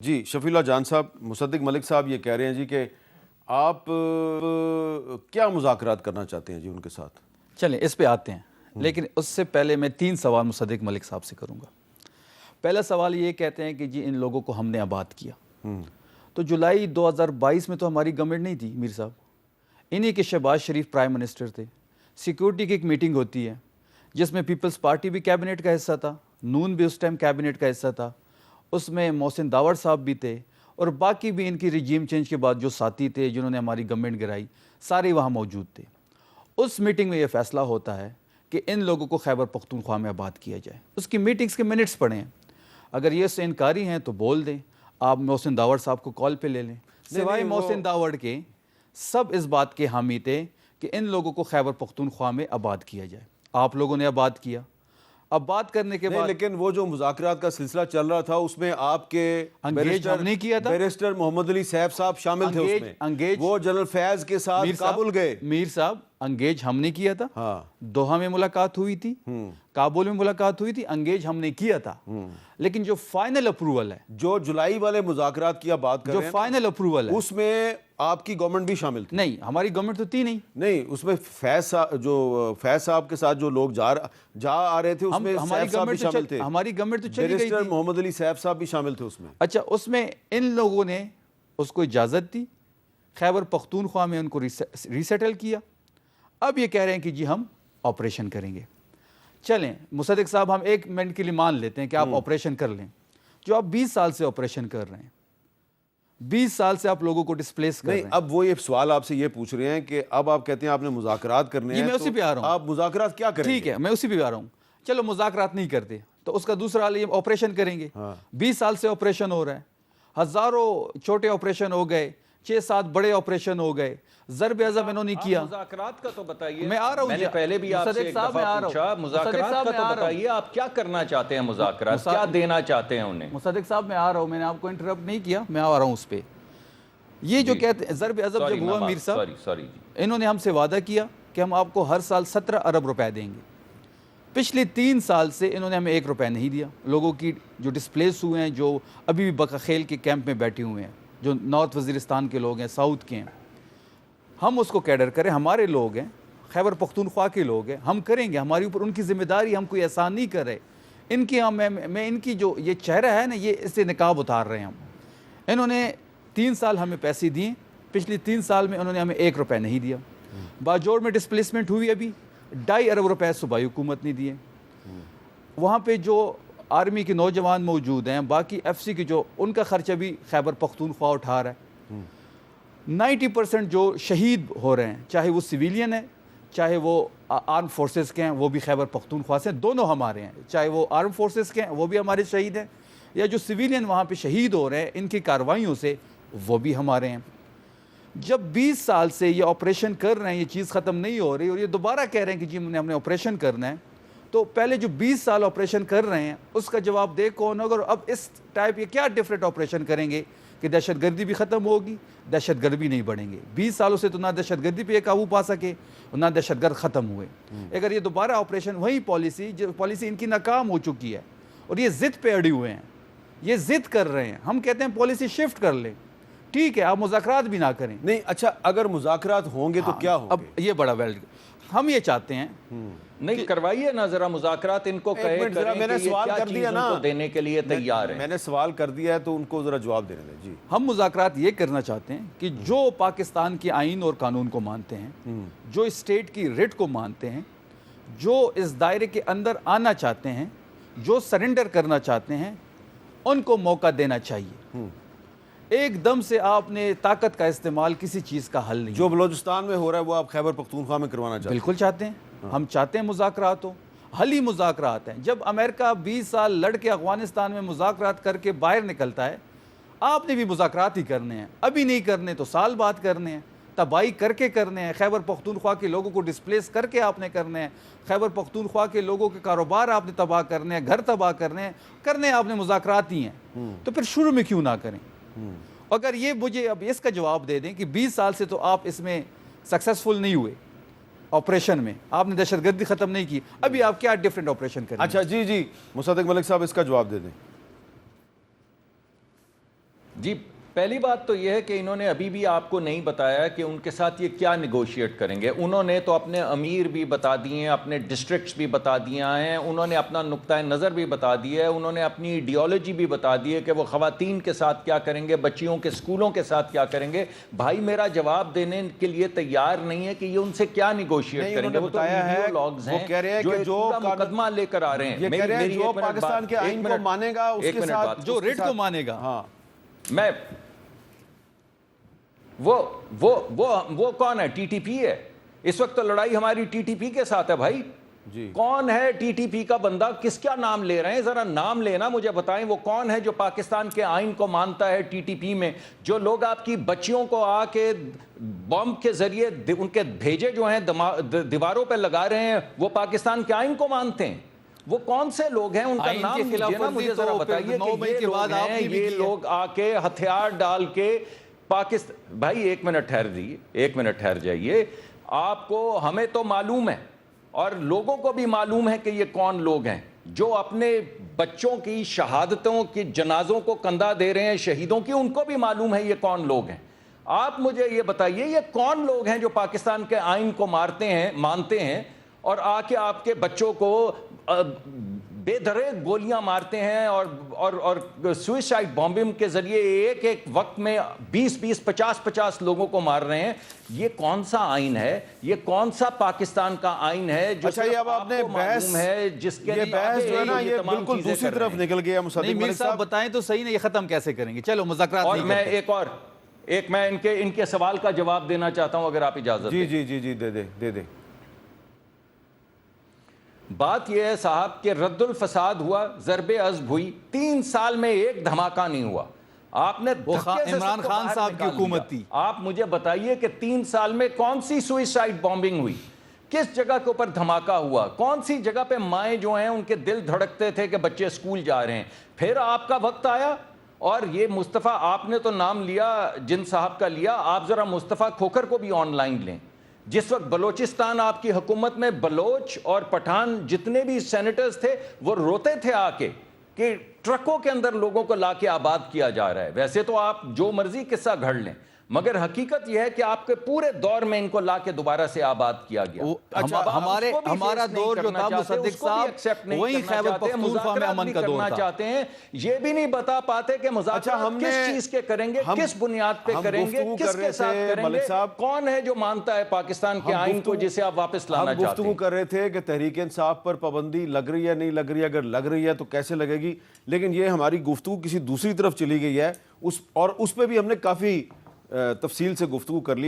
जी शफीउल्लाह जान साहब, मुसद्दिक मलिक साहब ये कह रहे हैं जी कि आप क्या मुज़ाकरात करना चाहते हैं जी उनके साथ। चलें इस पे आते हैं, लेकिन उससे पहले मैं 3 सवाल मुसद्दिक मलिक साहब से करूँगा। पहला सवाल ये कहते हैं कि जी इन लोगों को हमने आबाद किया, तो जुलाई 2022 में तो हमारी गवर्नमेंट नहीं थी मीर साहब, इन्हीं के शहबाज शरीफ प्राइम मिनिस्टर थे। सिक्योरिटी की एक मीटिंग होती है जिसमें पीपल्स पार्टी भी कैबिनेट का हिस्सा था, नून भी उस टाइम कैबिनेट का हिस्सा था, उसमें मोहसिन दावड़ साहब भी थे और बाकी भी इनकी रिजीम चेंज के बाद जो साथी थे जिन्होंने हमारी गवर्नमेंट गिराई, सारे वहाँ मौजूद थे। उस मीटिंग में ये फैसला होता है कि इन लोगों को खैबर पख्तूनख्वा में आबाद किया जाए। उसकी मीटिंग्स के मिनट्स पढ़ें, अगर ये से इनकारी हैं तो बोल दें, आप मोहसिन दावड़ साहब को कॉल पे ले लें। सिवाय मोहसिन दावड़ के सब इस बात के हामी थे कि इन लोगों को खैबर पख्तूनख्वा में आबाद किया जाए। आप लोगों ने आबाद किया। अब बात करने के बाद लेकिन वो जो मुज़ाकरात का सिलसिला चल रहा था उसमें आपके अंगेज हमने किया था, बैरिस्टर मोहम्मद अली सैफ साहब शामिल थे उसमें। अंगेज वो जनरल फैज के साथ काबुल गए। मीर साहब अंगेज हमने किया था, हाँ। दोहा में मुलाकात हुई थी, काबुल में मुलाकात हुई थी, अंगेज हमने किया था। लेकिन जो फाइनल अप्रूवल है, जो जुलाई वाले मुज़ाकरात की आप बात कर रहे हैं, जो फाइनल अप्रूवल है, उसमें आपकी गवर्नमेंट भी शामिल थी। नहीं, हमारी गवर्नमेंट तो थी नहीं। उसमें फैज साहब के साथ जो लोग जा आ रहे थे उसमें हमारी गवर्नमेंट शामिल थे। हमारी गवर्नमेंट तो चली गई थी। मोहम्मद अली सैफ साहब भी शामिल थे उसमें। अच्छा, उसमें इन लोगों ने उसको इजाज़त दी, खैबर पख्तूनख्वा में उनको रीसेटल किया। अब ये कह रहे हैं कि जी हम ऑपरेशन करेंगे। चलें मुसद्दिक साहब, हम 1 मिनट के लिए मान लेते हैं कि आप ऑपरेशन कर लें। जो आप 20 साल से ऑपरेशन कर रहे हैं, 20 साल से आप लोगों को डिस्प्लेस कर रहे हैं। अब वो ये सवाल आपसे ये पूछ रहे हैं कि अब आप कहते हैं आपने मुज़ाकरात करने हैं, मैं उसी पे आ रहा हूं। आप मुज़ाकरात क्या करेंगे? ठीक है, मैं उसी पे आ रहा हूं। चलो मुज़ाकरात नहीं करते तो उसका दूसरा हाल ये ऑपरेशन करेंगे। 20 साल से ऑपरेशन हो रहा है, हजारों छोटे ऑपरेशन हो गए, 6-7 बड़े ऑपरेशन हो गए, ज़रब अज़ब इन्होंने किया। मुज़ाकरात का तो बताइए। मैं आ रहा हूं, मैंने पहले भी आपसे एक दफा पूछा, मुज़ाकरात का तो बताइए, आप क्या करना चाहते हैं, मुज़ाकरात क्या देना चाहते हैं उन्हें? मुसद्दिक साहब मैं आ रहा हूं, मैंने आपको इंटरप्ट नहीं किया, मैं आ रहा हूं उस पे। ये जो कहते हैं ज़रब अज़ब जब हुआ मीर साहब, सॉरी, इन्होंने हमसे वादा किया कि हम आपको हर साल 17 अरब रुपए देंगे। पिछले 3 साल से इन्होंने हमें 1 रुपया नहीं दिया। लोगों की जो डिस्प्लेस हुए हैं, जो अभी भी बकाखेल के कैंप में बैठे हुए हैं, जो नॉर्थ वज़ीरिस्तान के लोग हैं, साउथ के हैं, हम उसको कैडर करें। हमारे लोग हैं, खैबर पख्तूनख्वा के लोग हैं, हम करेंगे। हमारी ऊपर उनकी जिम्मेदारी, हम कोई एहसान नहीं कर रहे। इनकी मैं इनकी जो ये चेहरा है ना, ये इससे निकाब उतार रहे हैं हम। इन्होंने 3 साल हमें पैसे दिए, पिछले 3 साल में उन्होंने हमें 1 रुपया नहीं दिया। बाजोड़ में डिस्प्लेसमेंट हुई, अभी 2.5 अरब रुपए सूबाई हुकूमत ने दिए। वहाँ पे जो आर्मी के नौजवान मौजूद हैं, बाकी FC के जो, उनका खर्चा भी खैबर पख्तूनख्वा उठा रहा है। 90% जो शहीद हो रहे हैं, चाहे वो सिविलियन है, चाहे वो आर्म फोर्सेस के हैं, वो भी खैबर पख्तूनख्वा से, दोनों हमारे हैं। चाहे वो आर्म फोर्सेस के हैं, वो भी हमारे शहीद हैं, या जो सिविलियन वहाँ पे शहीद हो रहे हैं इनकी कार्रवाइयों से, वो भी हमारे हैं। जब 20 साल से ये ऑपरेशन कर रहे हैं, ये चीज़ ख़त्म नहीं हो रही और ये दोबारा कह रहे हैं कि जी हमने ऑपरेशन करना है, तो पहले जो 20 साल ऑपरेशन कर रहे हैं उसका जवाब दे कौन होगा? और अब इस टाइप ये क्या डिफरेंट ऑपरेशन करेंगे कि दहशतगर्दी भी ख़त्म होगी, दहशतगर्द नहीं बढ़ेंगे। 20 सालों से तो ना दहशतगर्दी पे काबू पा सके और ना दहशतगर्द ख़त्म हुए। अगर ये दोबारा ऑपरेशन, वही पॉलिसी इनकी नाकाम हो चुकी है और ये ज़िद पे अड़े हुए हैं, ये ज़िद कर रहे हैं। हम कहते हैं पॉलिसी शिफ्ट कर लें, ठीक है, आप मुज़ाकरात भी ना करें। नहीं, अच्छा, अगर मुज़ाकरात होंगे तो क्या होंगे? अब ये बड़ा हम ये चाहते हैं नहीं करवाइए ना जरा मुज़ाकरात, इनको कहे मैंने सवाल कर दिया ना, देने के लिए तैयार है। मैंने सवाल कर दिया है तो उनको जरा जवाब देने दें। जी, हम मुज़ाकरात ये करना चाहते हैं कि जो पाकिस्तान के आइन और कानून को मानते हैं, जो स्टेट की रिट को मानते हैं, जो इस दायरे के अंदर आना चाहते हैं, जो सरेंडर करना चाहते हैं, उनको मौका देना चाहिए। एकदम से आपने ताकत का इस्तेमाल किसी चीज़ का हल नहीं। जो बलोचिस्तान में हो रहा है वो आप खैबर पख्तूनख्वा में करवाना चाहते हैं? बिल्कुल चाहते हैं। हम चाहते हैं मुज़ाकरात हो, हल ही मुज़ाकरात हैं। जब अमेरिका 20 साल लड़ के अफगानिस्तान में मुज़ाकरात करके बाहर निकलता है, आपने भी मुज़ाकरात ही करने हैं। अभी नहीं करने तो साल बाद करने हैं, तबाही करके करने हैं। खैबर पख्तूनख्वा के लोगों को डिस्प्लेस करके आपने करने हैं। खैबर पख्तूनख्वा के लोगों के कारोबार आपने तबाह करने हैं, घर तबाह करने आपने मुज़ाकरात ही हैं। तो फिर शुरू में क्यों ना करें? अगर ये मुझे अब इसका जवाब दे दें कि 20 साल से तो आप इसमें सक्सेसफुल नहीं हुए, ऑपरेशन में आपने दहशतगर्दी ख़त्म नहीं की, अभी आप क्या डिफरेंट ऑपरेशन करें? अच्छा, जी, मुसद्दिक मलिक साहब इसका जवाब दे दें। जी, पहली बात तो यह है कि इन्होंने अभी भी आपको नहीं बताया कि उनके साथ ये क्या निगोशिएट करेंगे। उन्होंने तो अपने अमीर भी बता दिए हैं, अपने डिस्ट्रिक्ट्स भी बता दिया हैं, उन्होंने अपना नुक्ता नज़र भी बता दिया है, उन्होंने अपनी आइडियोलॉजी भी बता दी है कि वो ख़वातीन के साथ क्या करेंगे, बच्चियों के स्कूलों के साथ क्या करेंगे। भाई मेरा जवाब देने के लिए तैयार नहीं है कि ये उनसे क्या निगोशिएट करेंगे। वो तो आइडियोलॉग्स हैं जो मुकदमा लेकर आ रहे हैं। जो पाकिस्तान के आईन को मानेगा उसके साथ जो रेट को मानेगा। हाँ, मैं वो कौन है? टीटीपी है। इस वक्त तो लड़ाई हमारी टीटीपी के साथ है भाई जी। कौन है टीटीपी का बंदा? किसका नाम ले रहे हैं? जरा नाम लेना मुझे बताएं। वो कौन है जो पाकिस्तान के आइन को मानता है? टीटीपी में जो लोग आपकी बच्चियों को आके बॉम्ब के जरिए उनके भेजे जो हैं दीवारों पे लगा रहे हैं, वो पाकिस्तान के आइन को मानते हैं? वो कौन से लोग हैं? उनका नाम मुझे जरा बताइए कि ये लोग आके हथियार डाल के पाकिस्तान। भाई एक मिनट ठहर दीजिए, एक मिनट ठहर जाइए। आपको, हमें तो मालूम है और लोगों को भी मालूम है कि ये कौन लोग हैं जो अपने बच्चों की शहादतों की जनाजों को कंधा दे रहे हैं, शहीदों की। उनको भी मालूम है ये कौन लोग हैं। आप मुझे ये बताइए ये कौन लोग हैं जो पाकिस्तान के आइन को मानते हैं और आके आपके बच्चों को बेधरे गोलियां मारते हैं और सुइसाइड बॉम्बिंग के जरिए एक एक वक्त में 20-20, 50-50 लोगों को मार रहे हैं। ये कौन सा आइन है? ये कौन सा पाकिस्तान का आइन है जो अच्छा, ये अब आपने बहस है जिसके ये बहस जो है ना ये बिल्कुल दूसरी तरफ निकल गया। मुसद्दिक मलिक साहब बताएं तो सही ना, ये खत्म कैसे करेंगे? चलो मुज़ाकरात और नहीं मैं करते। मैं इनके सवाल का जवाब देना चाहता हूं अगर आप इजाजत जी दें। जी जी जी दे दे। बात यह है साहब कि रद्दुल फसाद हुआ, ज़रबे अज़्ब हुई, 3 साल में एक धमाका नहीं हुआ। आपने इमरान खान साहब की हुकूमत थी। आप मुझे बताइए कि 3 साल में कौन सी सुइसाइड बॉम्बिंग हुई? किस जगह के ऊपर धमाका हुआ? कौन सी जगह पे माएँ जो हैं उनके दिल धड़कते थे कि बच्चे स्कूल जा रहे हैं? फिर आपका वक्त आया और ये मुस्तफ़ा, आपने तो नाम लिया जिन साहब का लिया, आप ज़रा मुस्तफ़ा खोखर को भी ऑनलाइन लें। जिस वक्त बलोचिस्तान आपकी हुकूमत में बलोच और पठान जितने भी सेनेटर्स थे वो रोते थे आके कि ट्रकों के अंदर लोगों को लाके आबाद किया जा रहा है। वैसे तो आप जो मर्जी किस्सा घड़ लें, मगर हकीकत यह है कि आपके पूरे दौर में इनको लाके दोबारा से आबाद किया गया। अच्छा, हमारा दौर जो था मुसद्दिक साहब वही खैबर पख्तूनख्वा में अमन का दौर था। चाहते हैं ये भी नहीं बता पाते कि मुज़ाकरात किस चीज के करेंगे, किस बुनियाद पे करेंगे, किसके साथ करेंगे, कौन है जो मानता है पाकिस्तान के आइन को जिसे आप वापस लाना चाहते हैं। गुफ्तगू कर रहे थे कि तहरीक इंसाफ पर पाबंदी लग रही है नहीं लग रही है, अगर लग रही है तो कैसे लगेगी। लेकिन ये हमारी गुफ्तगू किसी दूसरी तरफ चली गई है, उस पर भी हमने काफी तफसील से गुफ्तगू कर लिया।